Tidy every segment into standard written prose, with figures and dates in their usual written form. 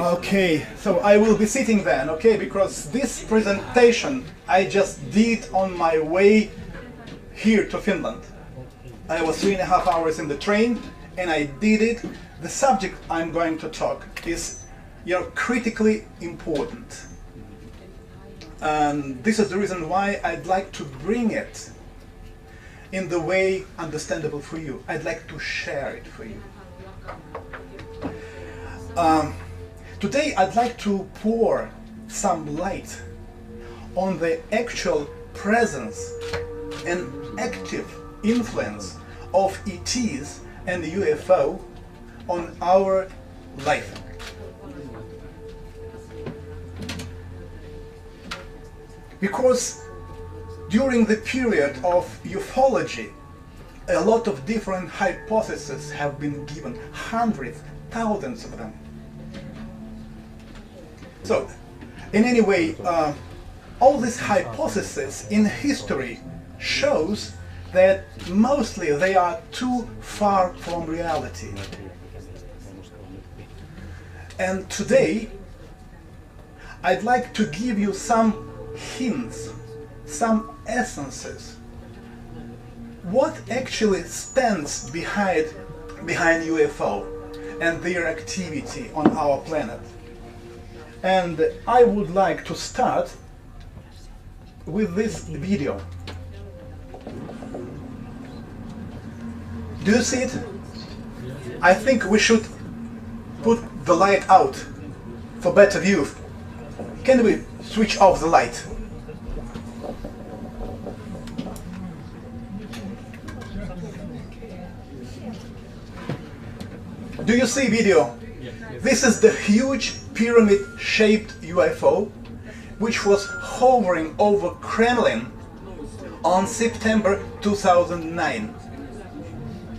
Okay, so I will be sitting then, okay, because this presentation I just did on my way here to Finland. I was 3.5 hours in the train and I did it. The subject I'm going to talk is, critically important. And this is the reason why I'd like to bring it in the way understandable for you. I'd like to share it for you. Today I'd like to pour some light on the actual presence and active influence of ETs and UFO on our life. Because during the period of ufology, a lot of different hypotheses have been given, hundreds, thousands of them. So, in any way, all these hypotheses in history shows that mostly they are too far from reality. And today, I'd like to give you some hints, some essences. What actually stands behind UFO and their activity on our planet? And I would like to start with this video. Do you see it? I think we should put the light out for better view. Can we switch off the light? Do you see video? This is the huge pyramid-shaped UFO which was hovering over Kremlin on September 2009.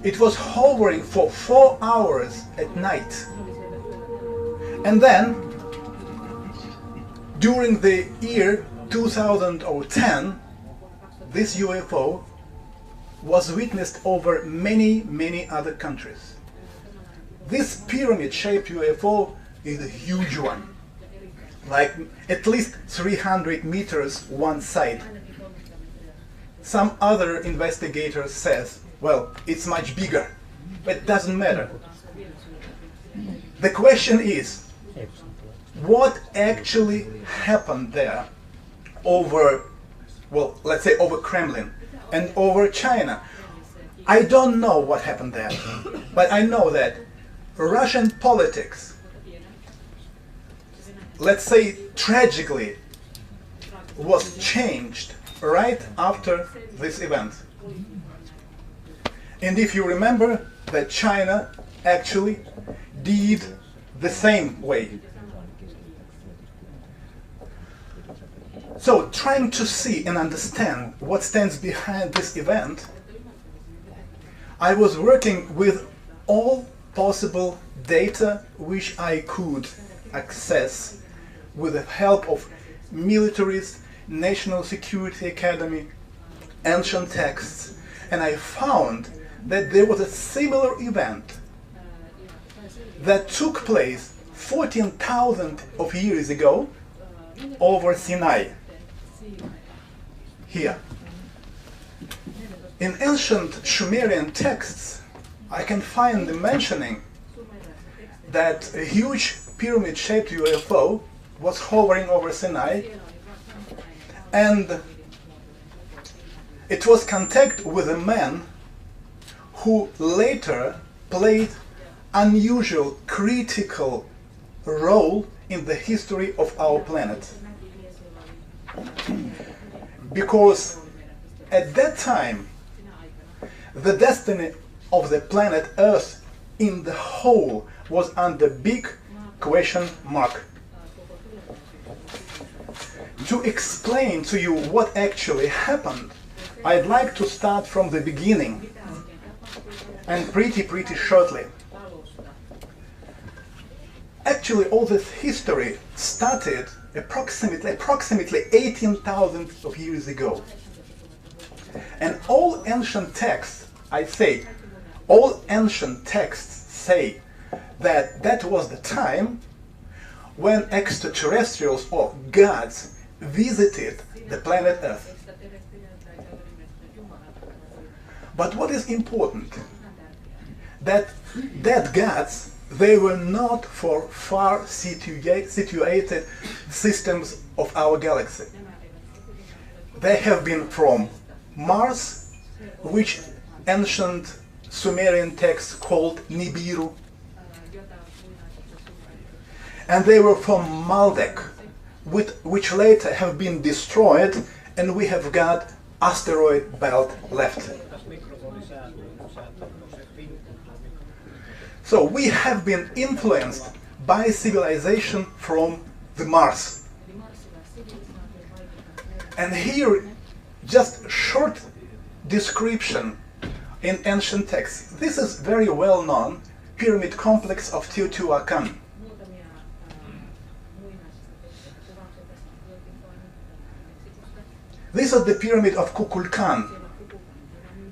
It was hovering for 4 hours at night. And then, during the year 2010, this UFO was witnessed over many other countries. This pyramid-shaped UFO is a huge one, like at least 300 meters one side. Some other investigators says, well, it's much bigger, but it doesn't matter. The question is, what actually happened there over, well, let's say over Kremlin and over China? I don't know what happened there, but I know that Russian politics, let's say tragically, was changed right after this event. And if you remember that China actually did the same way. So, trying to see and understand what stands behind this event, I was working with all possible data which I could access with the help of militaries, National Security Academy, ancient texts, and I found that there was a similar event that took place 14,000 of years ago over Sinai, here. In ancient Sumerian texts, I can find the mentioning that a huge pyramid-shaped UFO was hovering over Sinai, and it was contact with a man who later played unusual, critical role in the history of our planet. Because at that time, the destiny of the planet Earth in the whole was under big question mark. To explain to you what actually happened, I'd like to start from the beginning, and pretty shortly. Actually, all this history started approximately 18,000 of years ago. And all ancient texts, all ancient texts say that that was the time when extraterrestrials or gods visited the planet Earth. But what is important? That gods, they were not for far situated systems of our galaxy. They have been from Mars, which ancient Sumerian texts called Nibiru, and they were from Maldek, which later have been destroyed, and we have got asteroid belt left. So we have been influenced by civilization from the Mars. And here, just short description in ancient texts. This is very well known pyramid complex of Teotihuacan. This is the pyramid of Kukulkan,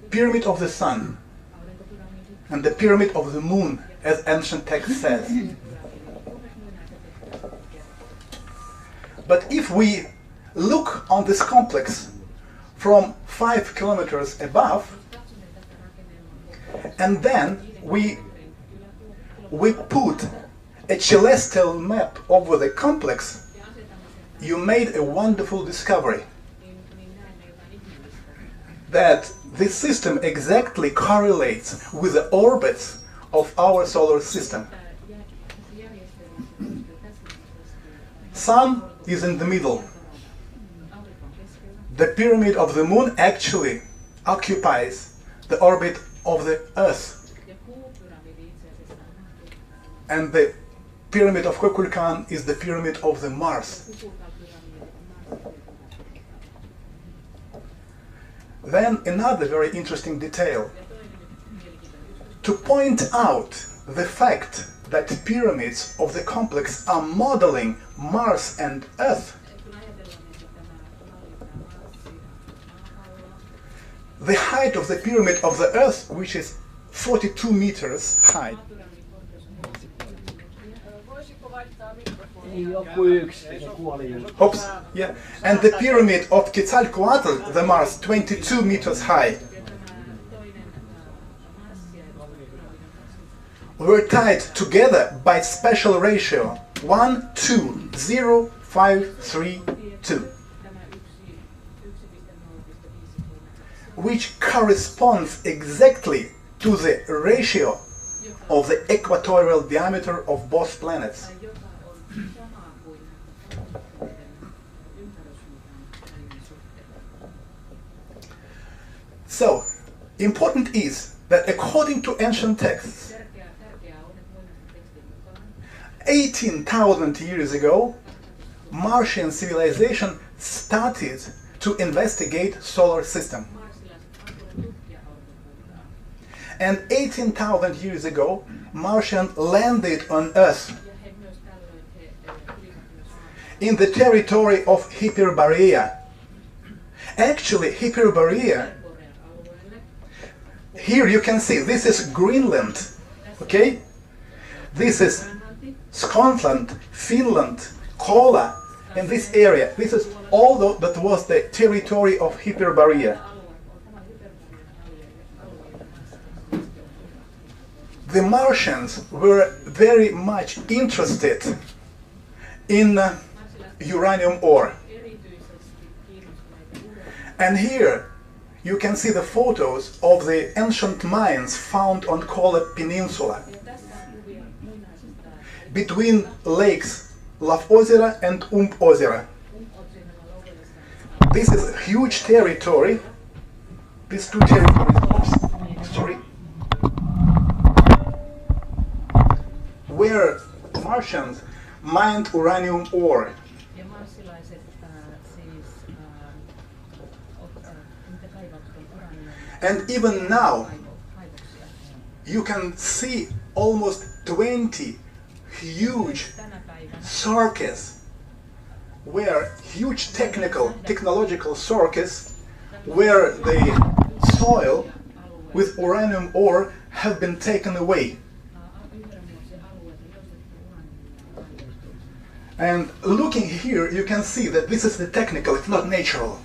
pyramid of the sun, and the pyramid of the moon, as ancient text says. But if we look on this complex from 5 kilometers above, and then we put a celestial map over the complex, you made a wonderful discovery. That this system exactly correlates with the orbits of our solar system. Sun is in the middle. The pyramid of the moon actually occupies the orbit of the Earth. And the pyramid of Kukulkan is the pyramid of the Mars. Then another very interesting detail. To point out the fact that pyramids of the complex are modeling Mars and Earth, the height of the pyramid of the Earth, which is 42 meters high, oops, yeah. And the pyramid of Quetzalcoatl, the Mars, 22 meters high, were tied together by special ratio 1:2:0:5:3:2, which corresponds exactly to the ratio of the equatorial diameter of both planets. So, important is that according to ancient texts, 18,000 years ago, Martian civilization started to investigate solar system. And 18,000 years ago, Martian landed on Earth in the territory of Hyperborea. Actually, Hyperborea, here you can see, this is Greenland, okay? This is Scotland, Finland, Kola, in this area. This is all that was the territory of Hyperborea. The Martians were very much interested in uranium ore. And here you can see the photos of the ancient mines found on Kola Peninsula, between lakes Lavozera and Ozera. This is a huge territory. These two territories, where Martians mined uranium ore. And even now, you can see almost 20 huge circuits, where huge technological circuits, where the soil with uranium ore have been taken away. And looking here, you can see that this is the technical, it's not natural.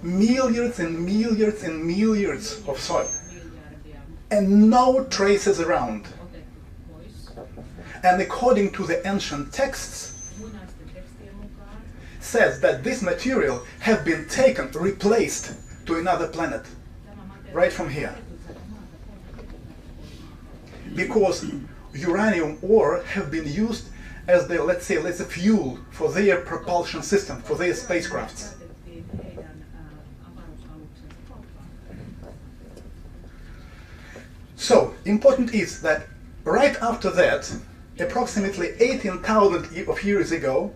Milliards and milliards and milliards of soil. And no traces around. And according to the ancient texts, says that this material have been taken, replaced to another planet, right from here. Because uranium ore have been used as the, let's say, as a fuel for their propulsion system, for their spacecrafts. So, important is that right after that, approximately 18,000 of years ago,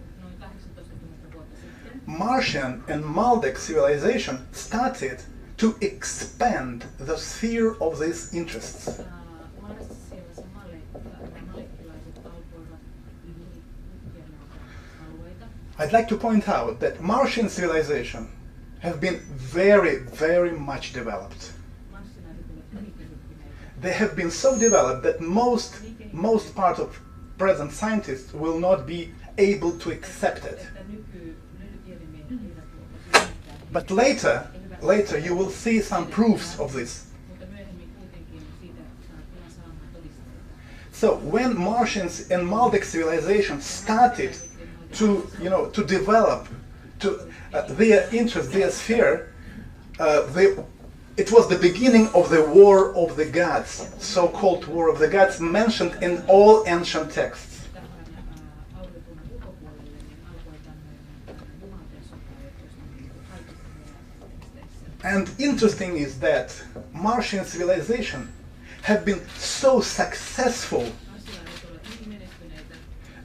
Martian and Maldek civilization started to expand the sphere of these interests. I'd like to point out that Martian civilization have been very, very much developed. They have been so developed that most part of present scientists will not be able to accept it. But later you will see some proofs of this. So when Martians and Maldek civilization started to develop their interest, their sphere, it was the beginning of the War of the Gods, so-called War of the Gods, mentioned in all ancient texts. And interesting is that Martian civilization have been so successful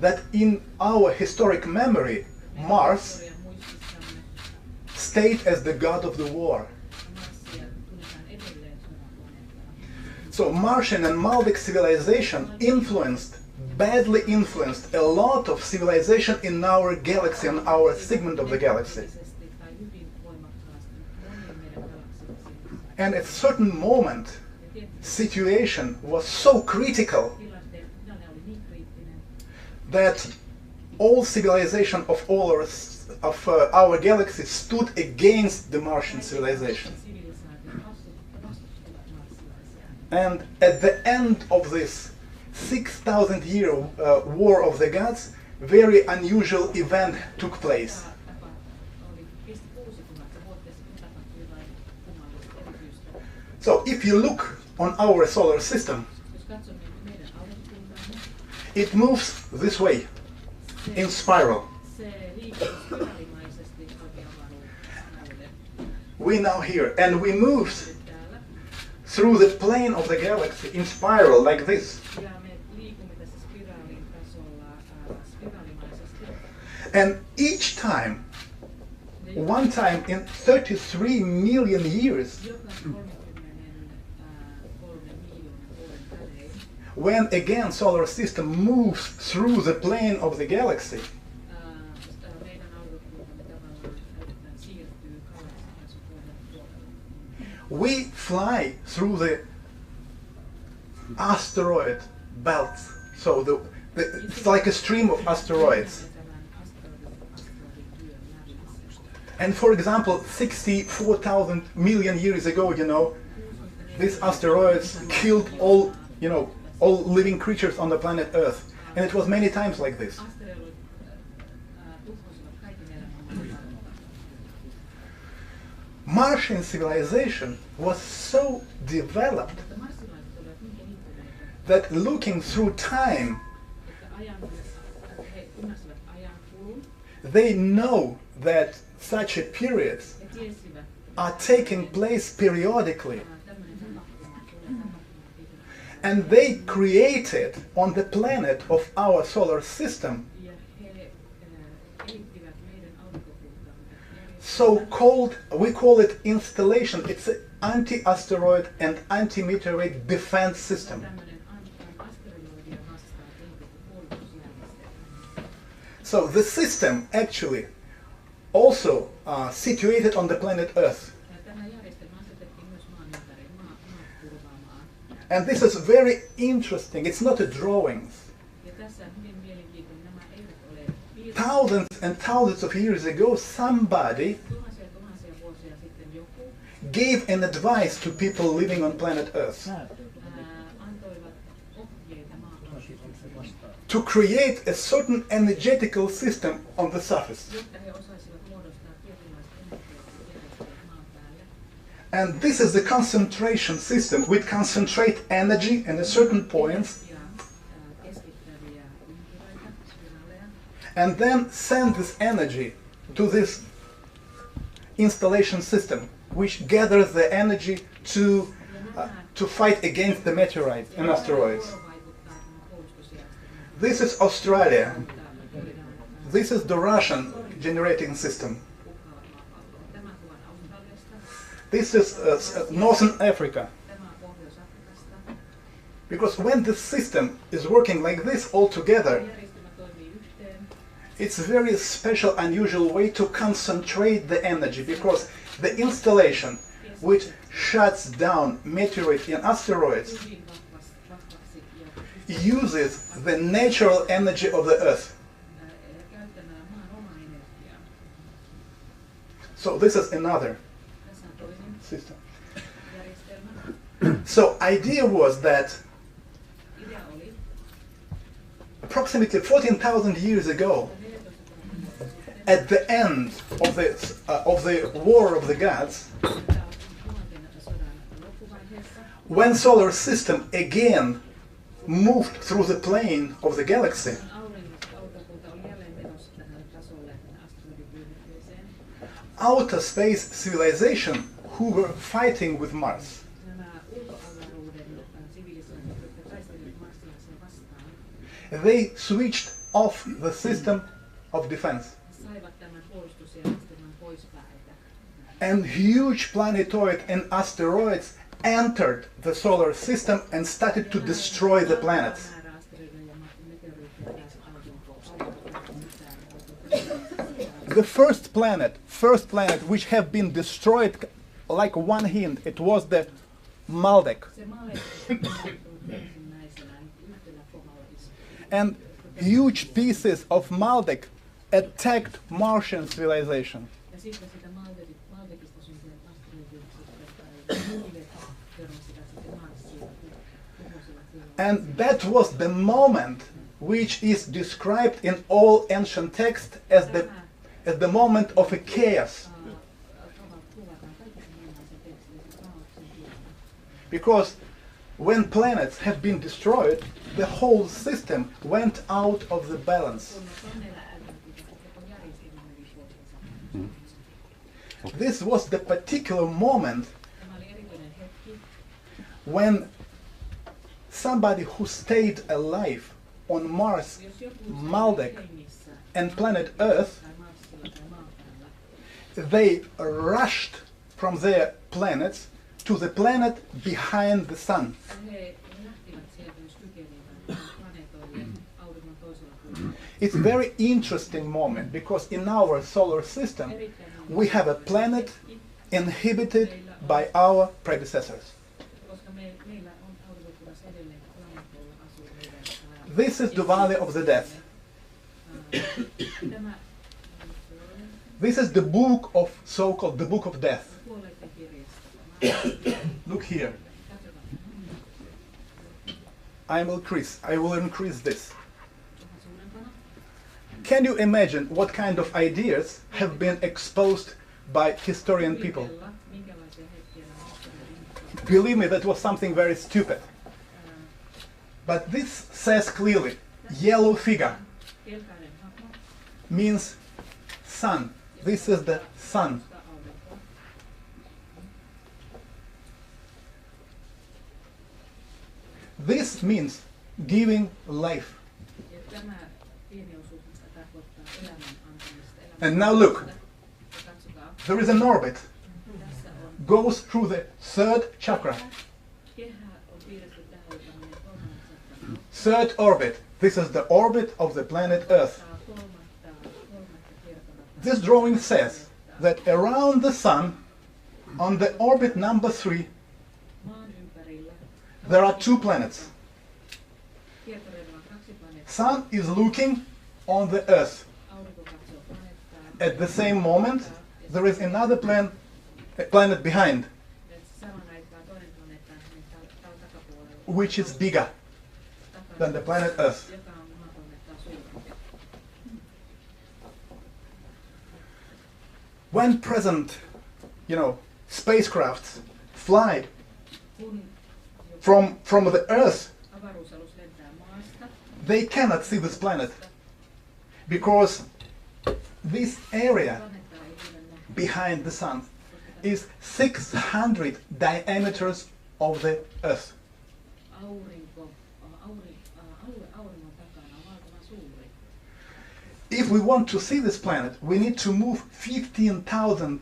that in our historic memory, Mars stayed as the god of the war. So Martian and Maldek civilization badly influenced a lot of civilization in our galaxy and our segment of the galaxy. And at a certain moment, situation was so critical that all civilization of our galaxy stood against the Martian civilization. And at the end of this 6,000-year War of the Gods, very unusual event took place. So if you look on our solar system, it moves this way, in spiral. We now here, and we moved through the plane of the galaxy in spiral like this. And each time, one time in 33 million years, when again solar system moves through the plane of the galaxy, we fly through the asteroid belts. So it's like a stream of asteroids. And for example, 64,000 million years ago, these asteroids killed all living creatures on the planet Earth. And it was many times like this. Martian civilization was so developed that looking through time, they know that such a periods are taking place periodically. And they created on the planet of our solar system so-called, we call it installation, it's an anti-asteroid and anti-meteorite defense system. So the system actually also situated on the planet Earth. And this is very interesting. It's not a drawing. thousands and thousands of years ago, somebody gave an advice to people living on planet Earth to create a certain energetical system on the surface. And this is the concentration system. We concentrate energy in a certain points and then send this energy to this installation system, which gathers the energy to fight against the meteorites and asteroids. This is Australia. This is the Russian generating system. This is Northern Africa. Because when the system is working like this all together, it's a very special, unusual way to concentrate the energy, because the installation which shuts down meteorites and asteroids uses the natural energy of the Earth. So this is another system. So idea was that approximately 14,000 years ago, at the end of the War of the Gods, when solar system again moved through the plane of the galaxy, outer space civilization who were fighting with Mars, they switched off the system of defense. And huge planetoid and asteroids entered the solar system and started to destroy the planets. The first planet which have been destroyed like one hint, it was the Maldek. And huge pieces of Maldek attacked Martian civilization. And that was the moment which is described in all ancient texts as the moment of a chaos. Because when planets have been destroyed, the whole system went out of the balance. This was the particular moment when somebody who stayed alive on Mars, Maldek, and planet Earth, they rushed from their planets to the planet behind the sun. It's a very interesting moment, because in our solar system we have a planet inhabited by our predecessors. This is the Valley of the Death. This is the book of, so-called the Book of Death. Look here. I will increase this. Can you imagine what kind of ideas have been exposed by historian people? Believe me, that was something very stupid. But this says clearly, yellow figure means sun. This is the sun. This means giving life. And now look, there is an orbit, goes through the third chakra. Third orbit, this is the orbit of the planet Earth. This drawing says that around the sun, on the orbit number 3, there are 2 planets. Sun is looking on the Earth. at the same moment, there is another planet behind, which is bigger than the planet Earth. When present, spacecrafts fly from the Earth, they cannot see this planet because this area behind the Sun is 600 diameters of the Earth. If we want to see this planet, we need to move 15,000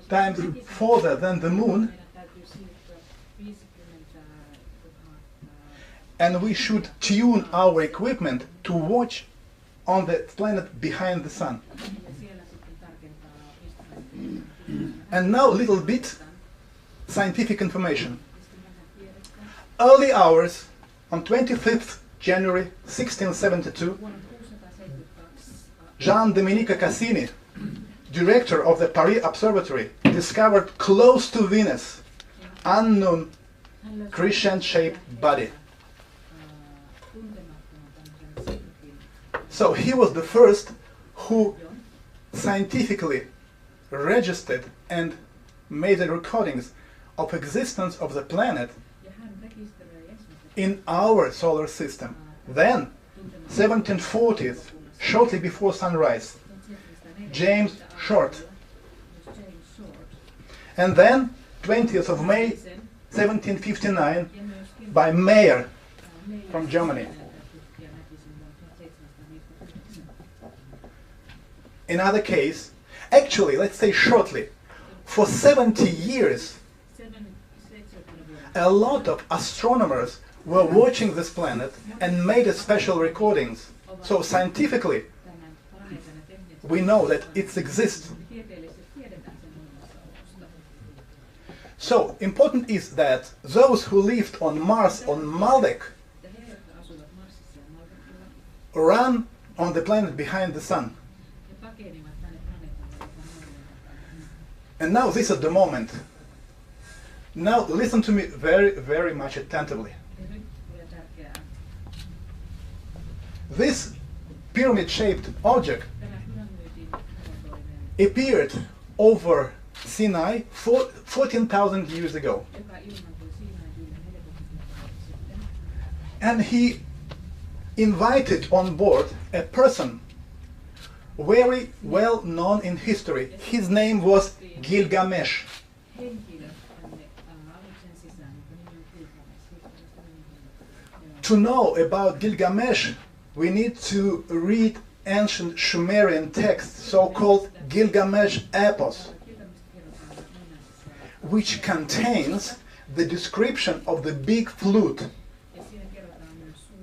times further than the Moon, and we should tune our equipment to watch on the planet behind the Sun. And now a little bit scientific information. Early hours on 25th January 1672, Jean-Dominique Cassini, director of the Paris Observatory, discovered close to Venus unknown crescent-shaped body. So he was the first who scientifically registered and made the recordings of existence of the planet in our solar system. Then, 1740s, shortly before sunrise, James Short. And then, 20th of May, 1759, by Mayer from Germany. Another case, actually, let's say shortly, for 70 years, a lot of astronomers were watching this planet and made special recordings. So scientifically, we know that it exists. So important is that those who lived on Mars, on Maldek, ran on the planet behind the Sun. And now this is the moment. Now listen to me very, very much attentively. This pyramid-shaped object appeared over Sinai 14,000 years ago. And he invited on board a person very well known in history. His name was Gilgamesh. To know about Gilgamesh, we need to read ancient Sumerian texts, so-called Gilgamesh Epos, which contains the description of the big flute.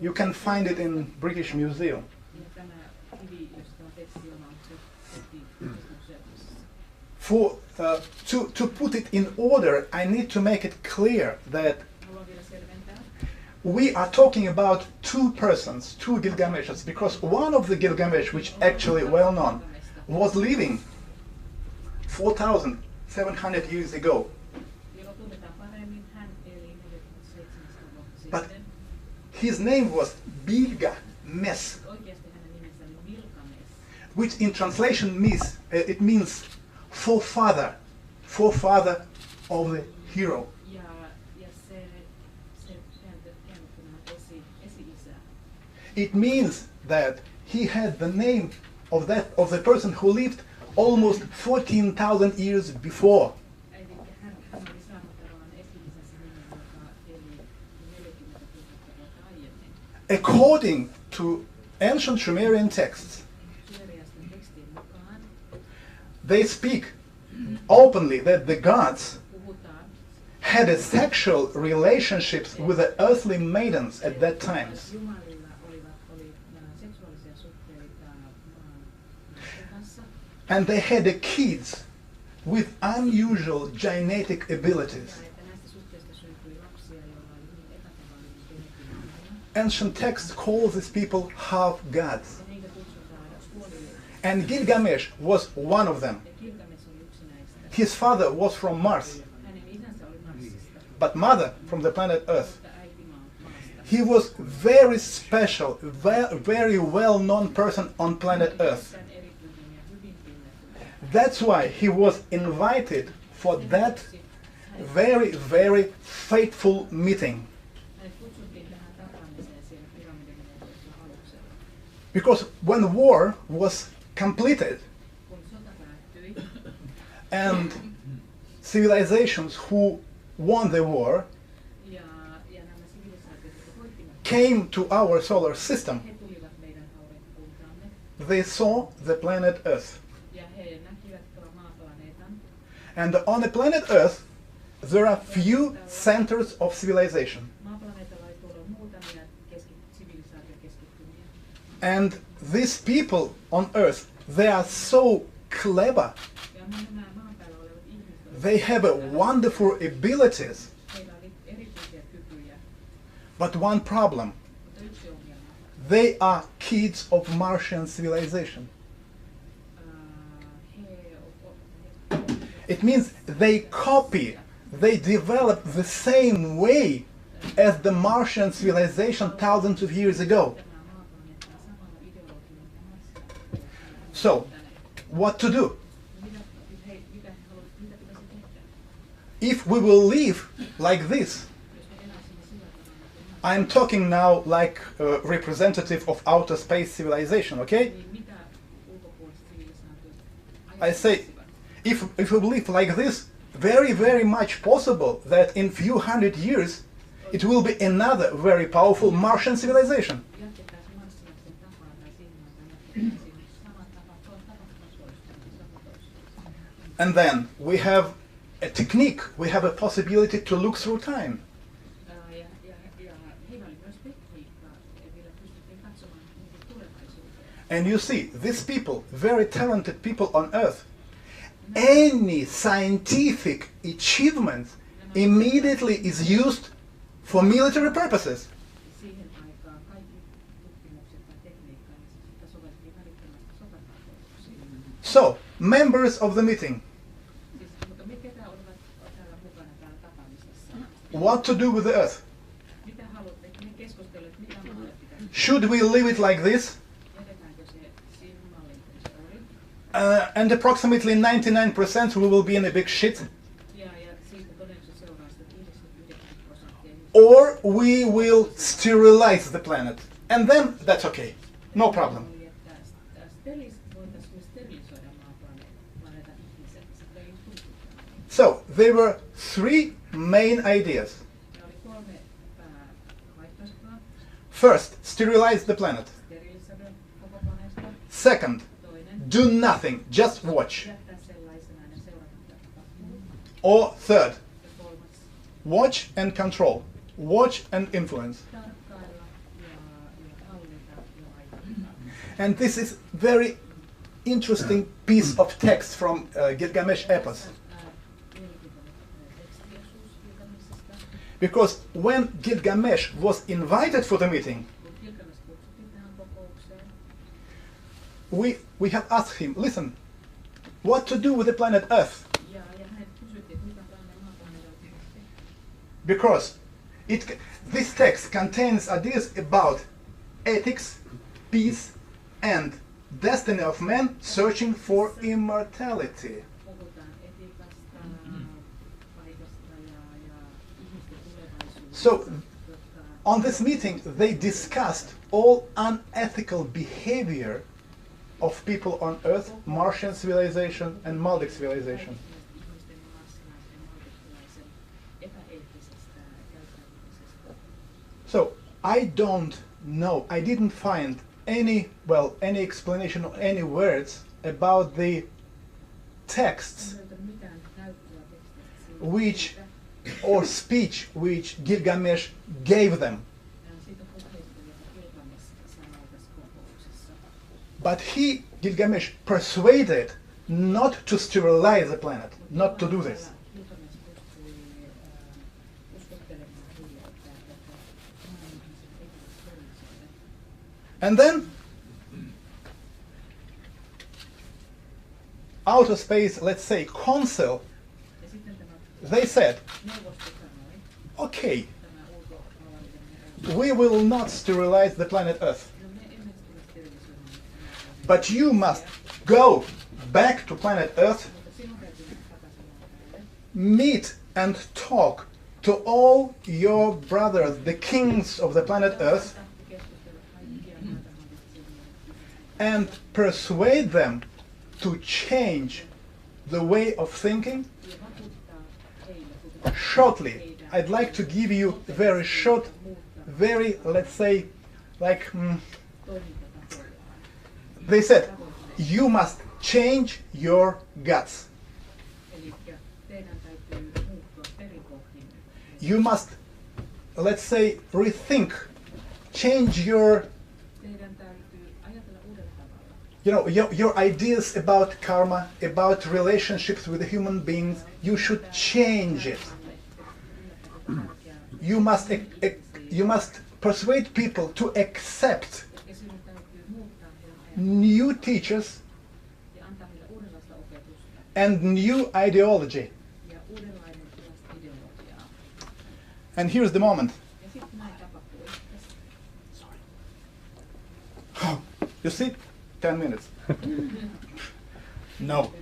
You can find it in British Museum. To put it in order, I need to make it clear that we are talking about two persons, two Gilgameshes, because one of the Gilgamesh, which actually well known, was living 4,700 years ago. But his name was Bilgamesh, which in translation means it means forefather of the hero. It means that he had the name of the person who lived almost 14,000 years before. According to ancient Sumerian texts, they speak openly that the gods had a sexual relationships with the earthly maidens at that time. And they had the kids with unusual genetic abilities. Ancient texts call these people half-gods. And Gilgamesh was one of them. His father was from Mars, but mother from the planet Earth. He was very special, very well-known person on planet Earth. That's why he was invited for that very, very fateful meeting. Because when war was completed and civilizations who won the war came to our solar system, they saw the planet Earth. And on the planet Earth, there are few centers of civilization. And these people on Earth, they are so clever. They have wonderful abilities. But one problem. They are kids of Martian civilization. It means they copy, they develop the same way as the Martian civilization thousands of years ago. So, what to do? If we will live like this, I'm talking now like a representative of outer space civilization, okay? I say, if we live like this, very much possible that in few hundred years it will be another very powerful Martian civilization. And then we have a technique, we have a possibility to look through time. And you see, these people, very talented people on Earth, any scientific achievement immediately is used for military purposes. So, members of the meeting, what to do with the Earth? Should we leave it like this? And approximately 99% we will be in a big shit. Or we will sterilize the planet. And then that's okay. No problem. So, there were three main ideas. First, sterilize the planet. Second, do nothing, just watch. Or third, watch and control. Watch and influence. And this is very interesting piece of text from Gilgamesh Epos. Because when Gilgamesh was invited for the meeting, we have asked him, listen, what to do with the planet Earth? Because this text contains ideas about ethics, peace, and destiny of man searching for immortality. So, on this meeting, they discussed all unethical behavior of people on Earth, Martian civilization and Baltic civilization. So, I don't know, I didn't find any explanation or any words about the texts or speech which Gilgamesh gave them. But Gilgamesh, persuaded not to sterilize the planet, not to do this. And then outer space, let's say, council, they said, okay, we will not sterilize the planet Earth, but you must go back to planet Earth, meet and talk to all your brothers, the kings of the planet Earth, and persuade them to change the way of thinking. Shortly, I'd like to give you a very short, very, let's say, like, they said, you must change your guts. You must, let's say, rethink, change your, your ideas about karma, about relationships with human beings. You should change it. You must persuade people to accept new teachers and new ideology. And here's the moment. Oh, you see? 10 minutes. No.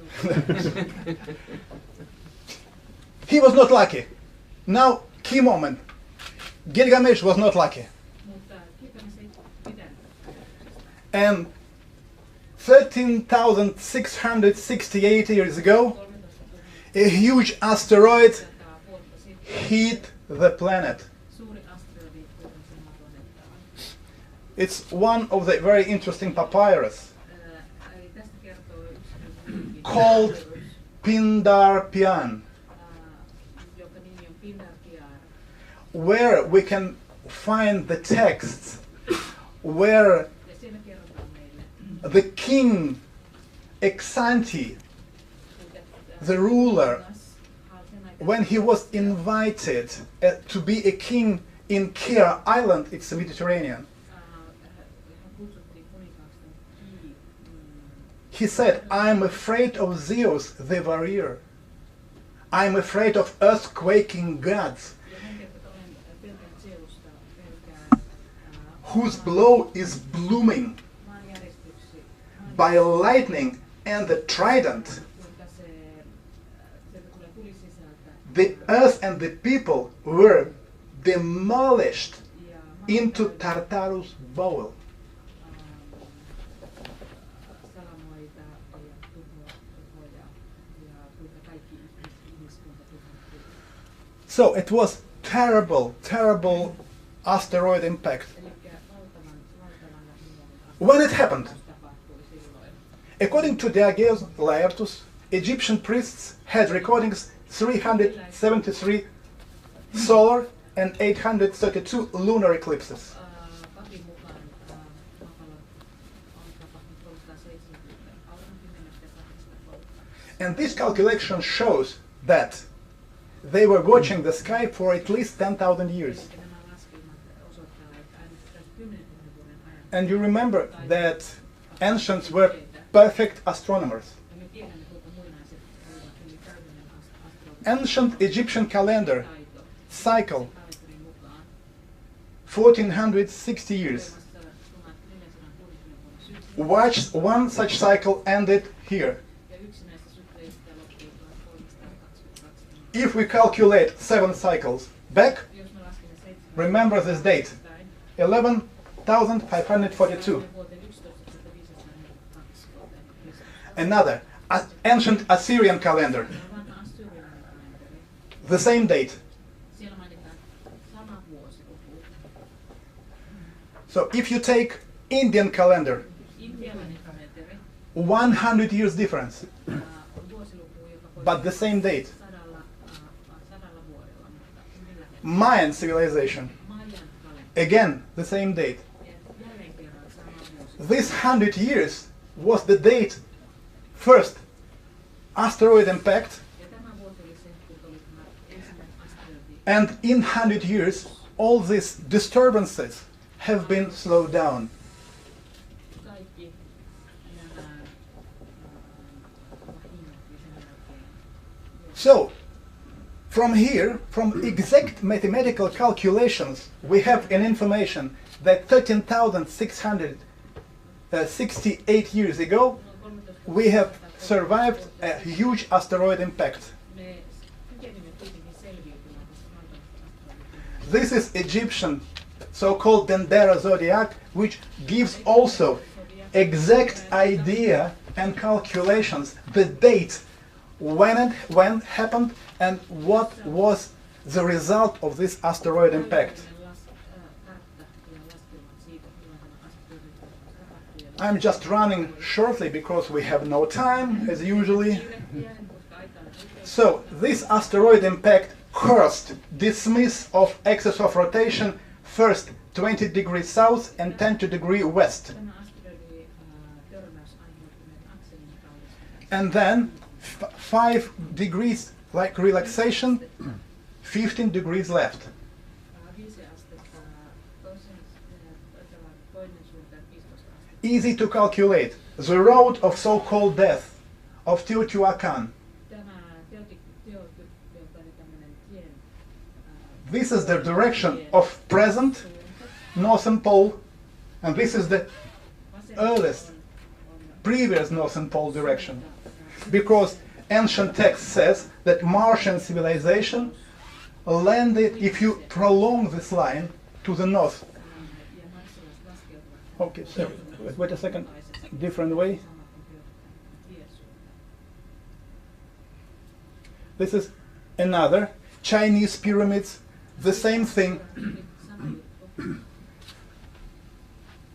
He was not lucky. Now, key moment. Gilgamesh was not lucky. And 13,668 years ago, a huge asteroid hit the planet. It's one of the very interesting papyrus called Pindarpian, where we can find the texts where the king Exanti, the ruler, when he was invited to be a king in Kea Island, it's the Mediterranean, he said, I'm afraid of Zeus the warrior. I'm afraid of earthquaking gods, whose blow is blooming by lightning and the trident. The earth and the people were demolished into Tartarus' bowl. So it was terrible, terrible asteroid impact. When it happened, according to Diogenes Laertus, Egyptian priests had recordings 373 solar and 832 lunar eclipses. And this calculation shows that they were watching the sky for at least 10,000 years. And you remember that ancients were perfect astronomers. Ancient Egyptian calendar cycle 1460 years. Watch, one such cycle ended here. If we calculate 7 cycles back, remember this date, 11,542. Another, ancient Assyrian calendar, the same date. So if you take Indian calendar, 100 years difference, but the same date. Mayan civilization, again the same date. This 100 years was the date first asteroid impact, and in 100 years all these disturbances have been slowed down. So, from here, from exact mathematical calculations, we have an information that 13,668 years ago, we have survived a huge asteroid impact. This is Egyptian so-called Dendera zodiac, which gives also exact idea and calculations, the date, when it happened, and what was the result of this asteroid impact. I'm just running shortly because we have no time, as usually. So, this asteroid impact caused dismiss of axis of rotation, first 20 degrees south and 10 degrees west. And then 5 degrees like relaxation, 15 degrees left. Easy to calculate. The road of so-called death of Teotihuacan. This is the direction of present northern pole, and this is the earliest previous northern pole direction. Because ancient text says that Martian civilization landed, if you prolong this line to the north. Okay, so wait a second, different way. This is another Chinese pyramids, the same thing.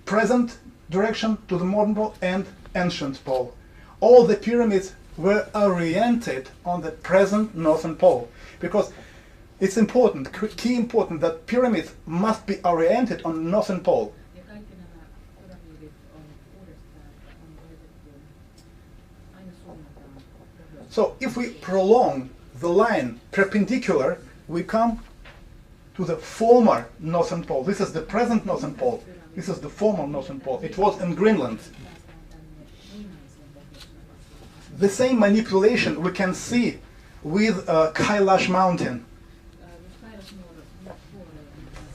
Present direction to the modern pole and ancient pole. All the pyramids were oriented on the present northern pole, because it's important, key important, that pyramids must be oriented on the northern pole. So if we prolong the line perpendicular, we come to the former northern pole. This is the present northern pole. This is the former northern pole. It was in Greenland. The same manipulation we can see with Kailash mountain.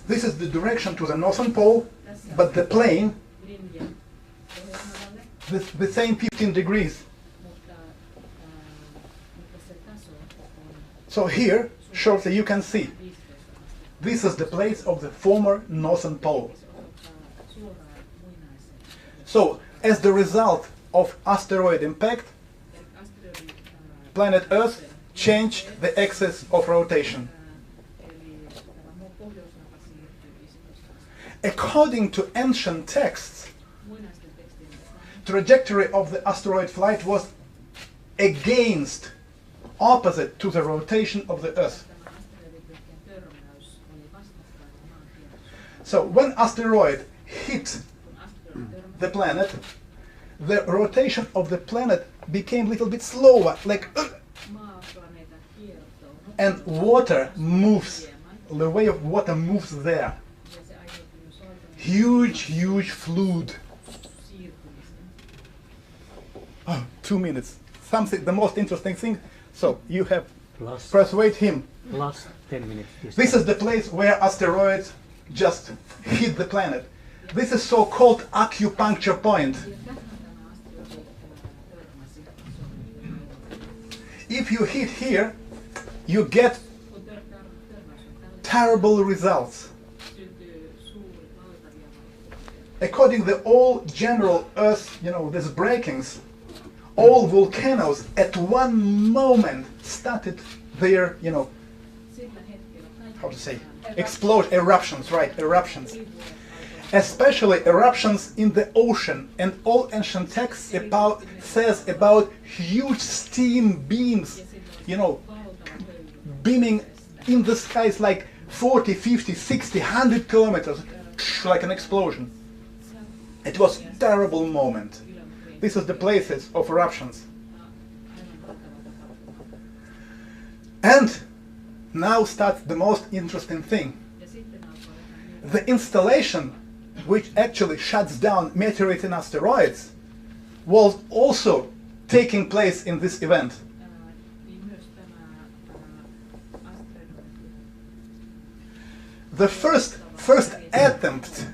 This is the direction to the northern pole, but the plane, the same 15 degrees. So here, shortly, you can see, this is the place of the former northern pole. So, as the result of asteroid impact, planet Earth changed the axis of rotation. According to ancient texts, trajectory of the asteroid flight was against, opposite to the rotation of the Earth. So when asteroid hit the planet, the rotation of the planet became a little bit slower, like and water moves, the way of water moves there. Huge flood. Oh, 2 minutes. Something, the most interesting thing. So you have persuade him. Last 10 minutes. This is the place where asteroids just hit the planet. This is so-called acupuncture point. If you hit here, you get terrible results. According to all general Earth, these breakings, all volcanoes at one moment started their, how to say, explosion, eruptions, right, eruptions. Especially eruptions in the ocean, and all ancient texts says about huge steam beams, beaming in the skies like 40, 50, 60, 100 kilometers, like an explosion. It was a terrible moment. This is the places of eruptions. And now starts the most interesting thing. The installation, which actually shuts down meteorites and asteroids, was also taking place in this event. the first attempt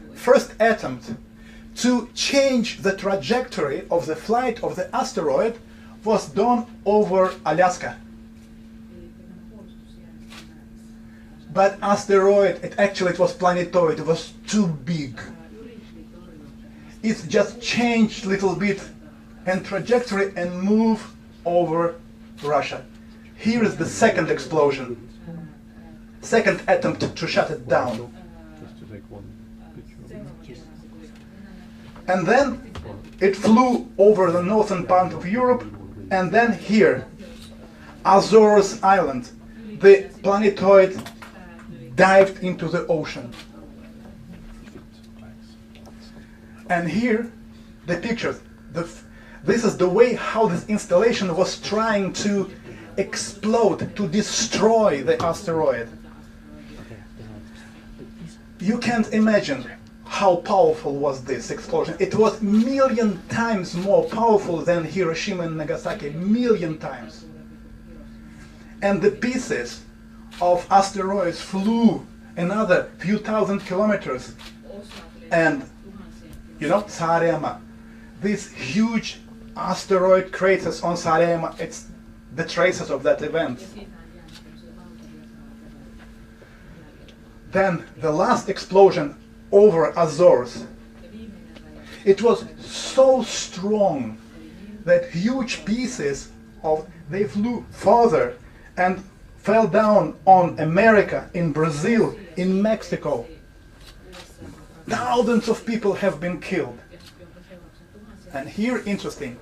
to change the trajectory of the flight of the asteroid was done over Alaska. But asteroid, it was planetoid, it was too big. It just changed a little bit and trajectory and moved over Russia. Here is the second explosion. Second attempt to shut it down. And then it flew over the northern part of Europe, and then here, Azores Island, the planetoid dived into the ocean. And here, the pictures. This is the way how this installation was trying to explode, to destroy the asteroid. You can't imagine how powerful was this explosion. It was million times more powerful than Hiroshima and Nagasaki, million times. And the pieces of asteroids flew another few thousand kilometers. And, you know, Saaremaa, these huge asteroid craters on Saaremaa, it's the traces of that event. Then the last explosion over Azores. It was so strong that huge pieces they flew further and fell down on America, in Brazil, in Mexico. Thousands of people have been killed. And here, interesting.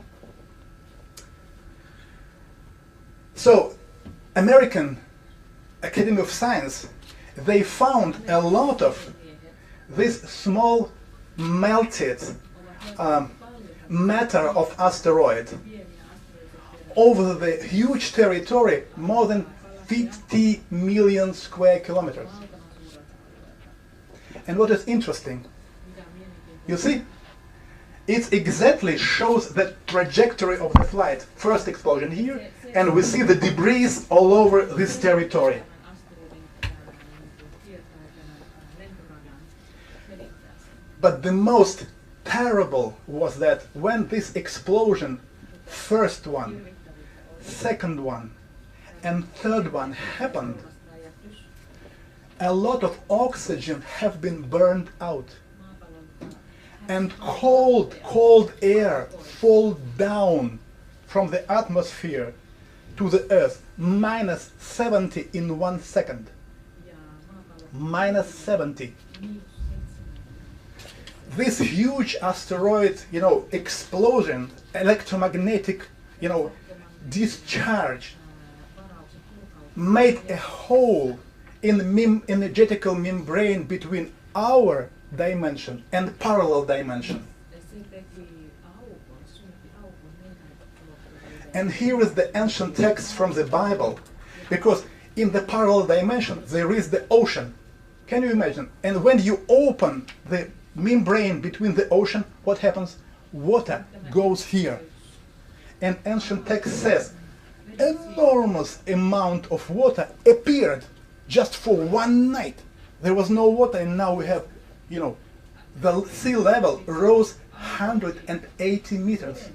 So, American Academy of Science, they found a lot of this small melted matter of asteroid over the huge territory, more than 50 million square kilometers. And what is interesting, you see, it exactly shows the trajectory of the flight. First explosion here, and we see the debris all over this territory. But the most terrible was that when this explosion, first one, second one, and third one happened, a lot of oxygen have been burned out. And cold air fall down from the atmosphere to the Earth, minus 70 in 1 second. Minus 70. This huge asteroid, you know, explosion, electromagnetic, you know, discharge, made a hole in the energetical membrane between our dimension and parallel dimension. And here is the ancient text from the Bible, because in the parallel dimension there is the ocean. Can you imagine? And when you open the membrane between the ocean, what happens? Water goes here. And ancient text says enormous amount of water appeared just for one night. There was no water, and now we have, you know, the sea level rose 180 meters.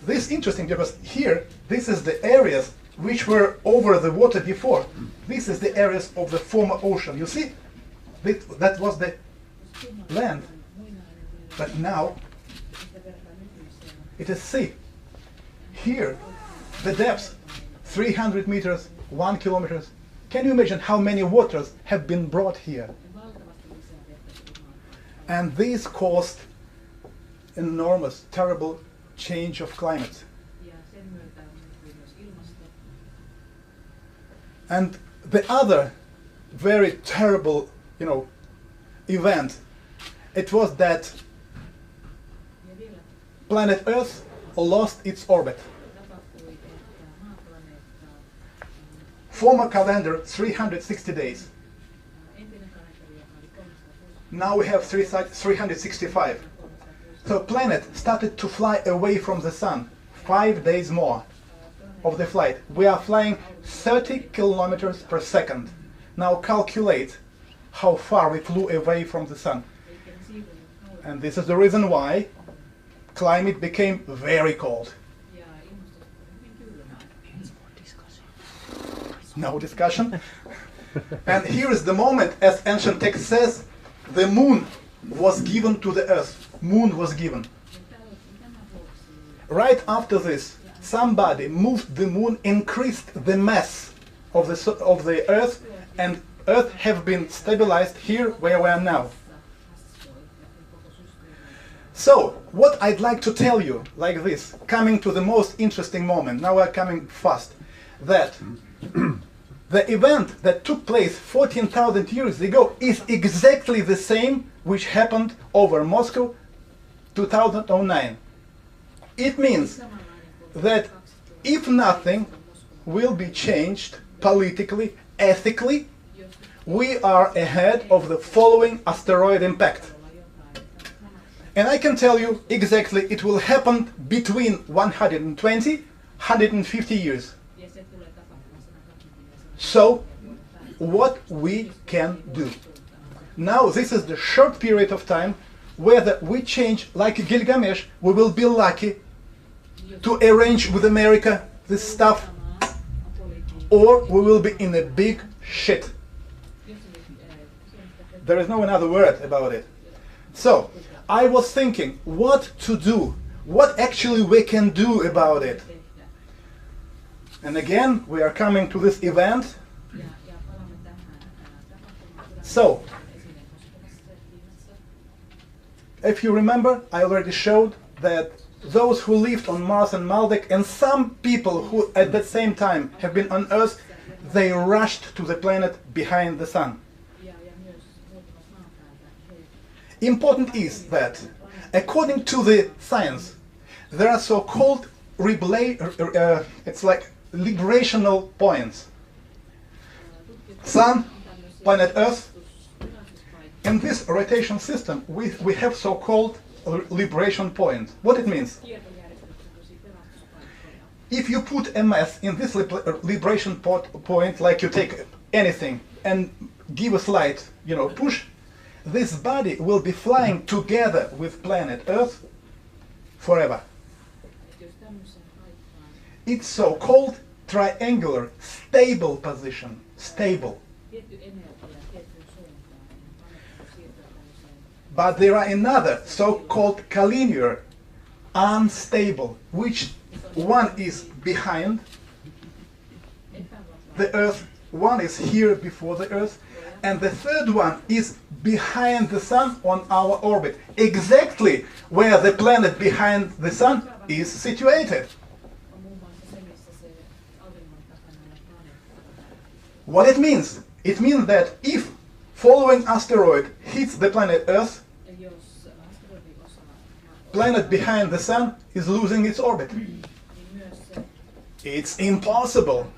This is interesting because here, this is the areas which were over the water before. This is the areas of the former ocean. You see, that was the land. But now, it is sea. Here, the depth, 300 meters, 1 kilometer. Can you imagine how many waters have been brought here? And this caused enormous, terrible change of climate. And the other very terrible, you know, event, it was that planet Earth lost its orbit. Former calendar, 360 days. Now we have 365. So planet started to fly away from the sun, 5 days more. of the flight. We are flying 30 kilometers per second. Now calculate how far we flew away from the sun. And this is the reason why climate became very cold. No discussion. And here is the moment, as ancient text says, the moon was given to the earth. Moon was given. Right after this, somebody moved the moon, increased the mass of the earth, and earth have been stabilized here where we are now. So, what I'd like to tell you, like this, coming to the most interesting moment, now we're coming fast, that the event that took place 14,000 years ago is exactly the same which happened over Moscow 2009. It means that if nothing will be changed politically, ethically, we are ahead of the following asteroid impact. And I can tell you exactly it will happen between 120 and 150 years. So, what we can do? Now, this is the short period of time whether we change, like Gilgamesh, we will be lucky to arrange with America this stuff, or we will be in a big shit. There is no another word about it. So, I was thinking what to do, what actually we can do about it. And again, we are coming to this event. So, if you remember, I already showed that those who lived on Mars and Maldek, and some people who at the same time have been on Earth, they rushed to the planet behind the sun. Important is that, according to the science, there are so-called it's like liberational points. Sun, planet Earth. In this rotation system, we have so-called liberation point. What it means? If you put a mass in this liberation point, like you take anything and give a slight, push, this body will be flying together with planet Earth forever. It's so-called triangular, stable position. Stable. But there are another so-called collinear, unstable, which one is behind the Earth, one is here before the Earth, and the third one is behind the Sun on our orbit, exactly where the planet behind the Sun is situated. What it means? It means that if following asteroid hits the planet Earth, planet behind the Sun is losing its orbit. It's impossible.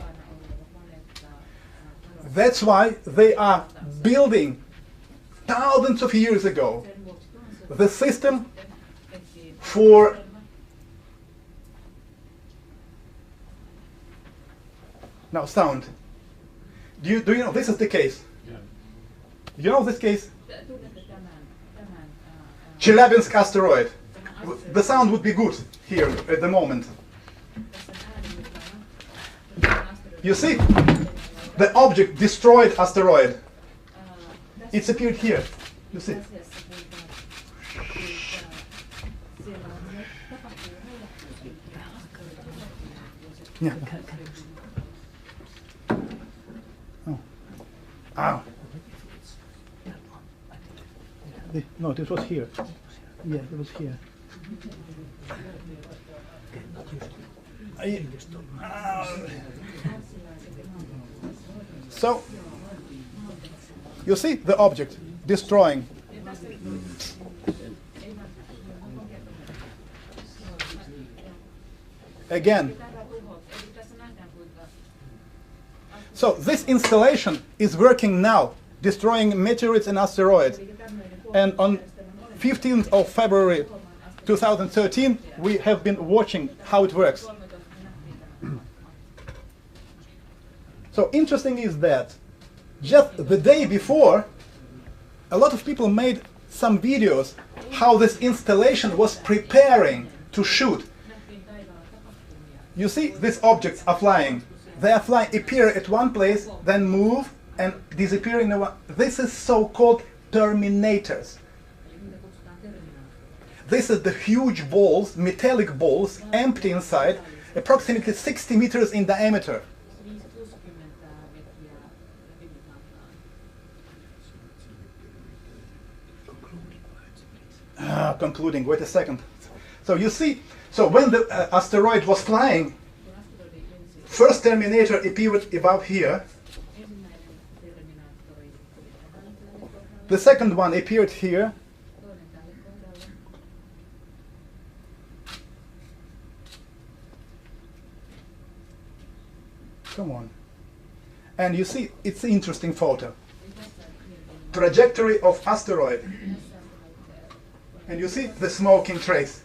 That's why they are building thousands of years ago the system for now sound. Do you know this is the case? Yeah. You know this case? Chelyabinsk asteroid. The sound would be good here at the moment. You see? The object destroyed asteroid. It's appeared here. You see? Yeah. Oh. Ah. No, this was here. Yeah, it was here. So, you see the object destroying. Again. So this installation is working now, destroying meteorites and asteroids. And on 15th of February 2013, we have been watching how it works. So interesting is that just the day before, a lot of people made some videos how this installation was preparing to shoot. You see, these objects are flying. They are flying, appear at one place, then move and disappear in the one. This is so-called terminators. This is the huge balls, metallic balls, empty inside, approximately 60 meters in diameter. Concluding, wait a second. So you see, so when the asteroid was flying, first terminator appeared above here. The second one appeared here. Come on. And you see, it's an interesting photo. Trajectory of asteroid. And you see the smoking trace.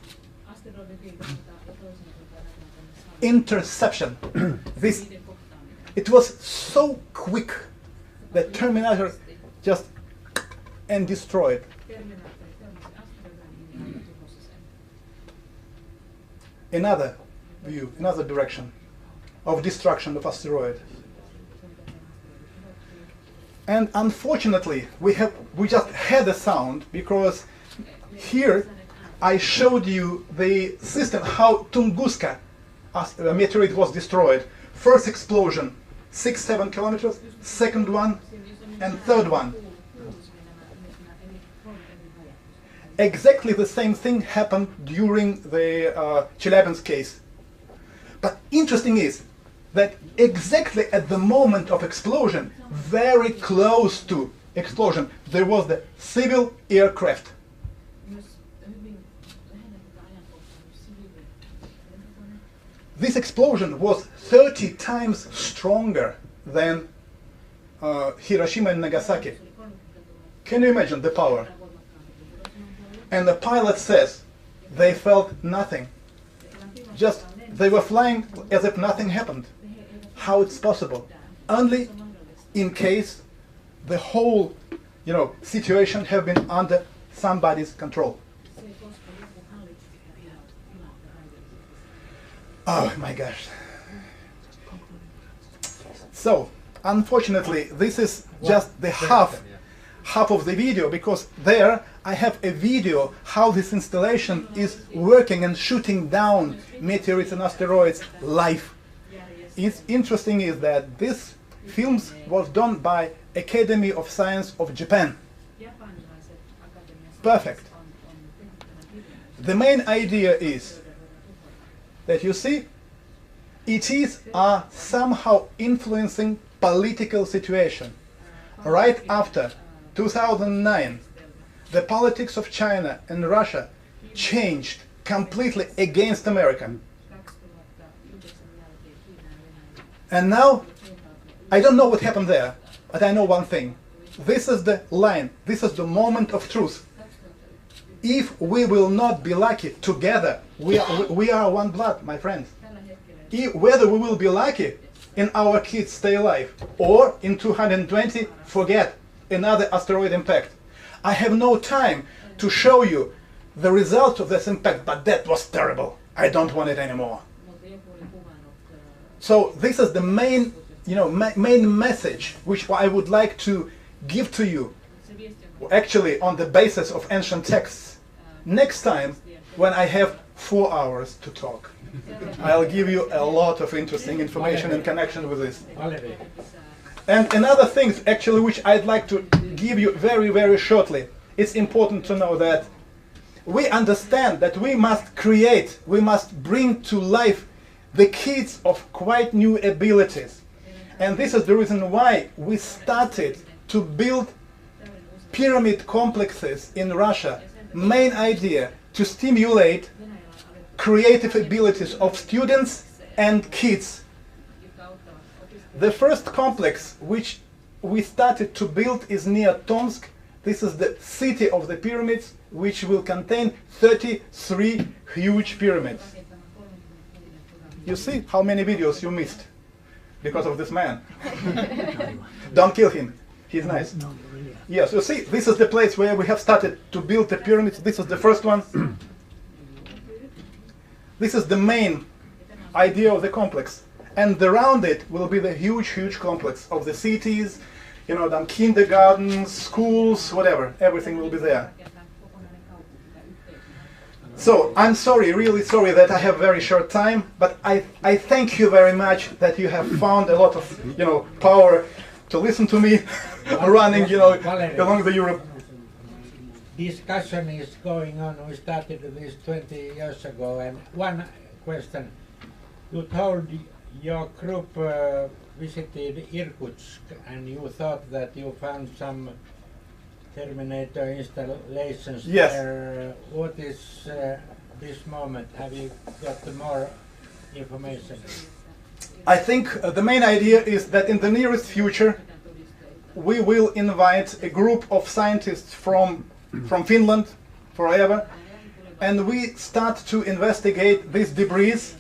Interception. It was so quick that Terminator just and destroyed. Another view, another direction of destruction of asteroid. And unfortunately, we just had a sound because here I showed you the system how Tunguska meteorite was destroyed. First explosion, 6-7 kilometers, second one, and third one. Exactly the same thing happened during the Chelyabinsk case. But interesting is that exactly at the moment of explosion, very close to explosion, there was the civil aircraft. This explosion was 30 times stronger than Hiroshima and Nagasaki. Can you imagine the power? And the pilot says they felt nothing. Just they were flying as if nothing happened. How it's possible? Only in case the whole, situation have been under somebody's control. Oh my gosh. So, unfortunately, this is just the half of the video, because there I have a video how this installation is working and shooting down meteorites and asteroids live. It's interesting is that this films was done by Academy of Science of Japan. Perfect. The main idea is that you see, ETs are somehow influencing political situation. Right after 2009, the politics of China and Russia changed completely against America. And now, I don't know what happened there, but I know one thing. This is the line, this is the moment of truth. If we will not be lucky together, we are one blood, my friends. Whether we will be lucky and our kids stay alive, or in 220, forget another asteroid impact. I have no time to show you the result of this impact, but that was terrible. I don't want it anymore. So this is the main, main message which I would like to give to you, actually on the basis of ancient texts. Next time, when I have 4 hours to talk, I'll give you a lot of interesting information in connection with this. And another thing, actually, which I'd like to give you very, very shortly. It's important to know that we understand that we must create, we must bring to life the kids of quite new abilities. And this is the reason why we started to build pyramid complexes in Russia. Main idea, to stimulate creative abilities of students and kids. The first complex which we started to build is near Tomsk. This is the city of the pyramids, which will contain 33 huge pyramids. You see how many videos you missed. because of this man. Don't kill him. He's nice. Yes, you see, this is the place where we have started to build the pyramids. This is the first one. This is the main idea of the complex. And around it will be the huge, huge complex of the cities, you know, the kindergartens, schools, whatever. Everything will be there. So I'm sorry, really sorry that I have very short time, but I thank you very much that you have found a lot of, you know, power to listen to me running, you know, Valery, along the Europe. Discussion is going on. We started this 20 years ago, and one question. You told your group visited Irkutsk, and you thought that you found some Terminator installations Yes. there. What is this moment? Have you got more information? I think the main idea is that in the nearest future we will invite a group of scientists from Finland, forever, and we start to investigate this debris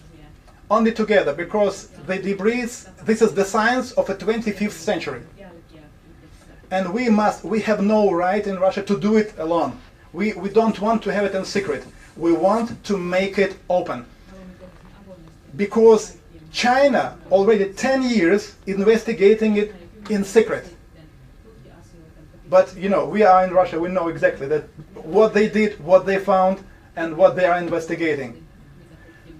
only together, because the debris, this is the science of the 25th century. And we have no right in Russia to do it alone. We don't want to have it in secret. We want to make it open. Because China already 10 years investigating it in secret. But you know, we are in Russia, we know exactly that what they did, what they found, and what they are investigating.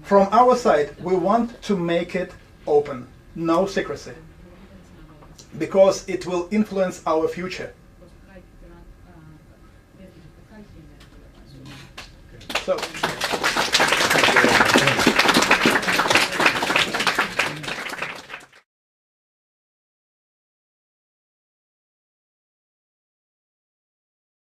From our side, we want to make it open, no secrecy, because it will influence our future. So.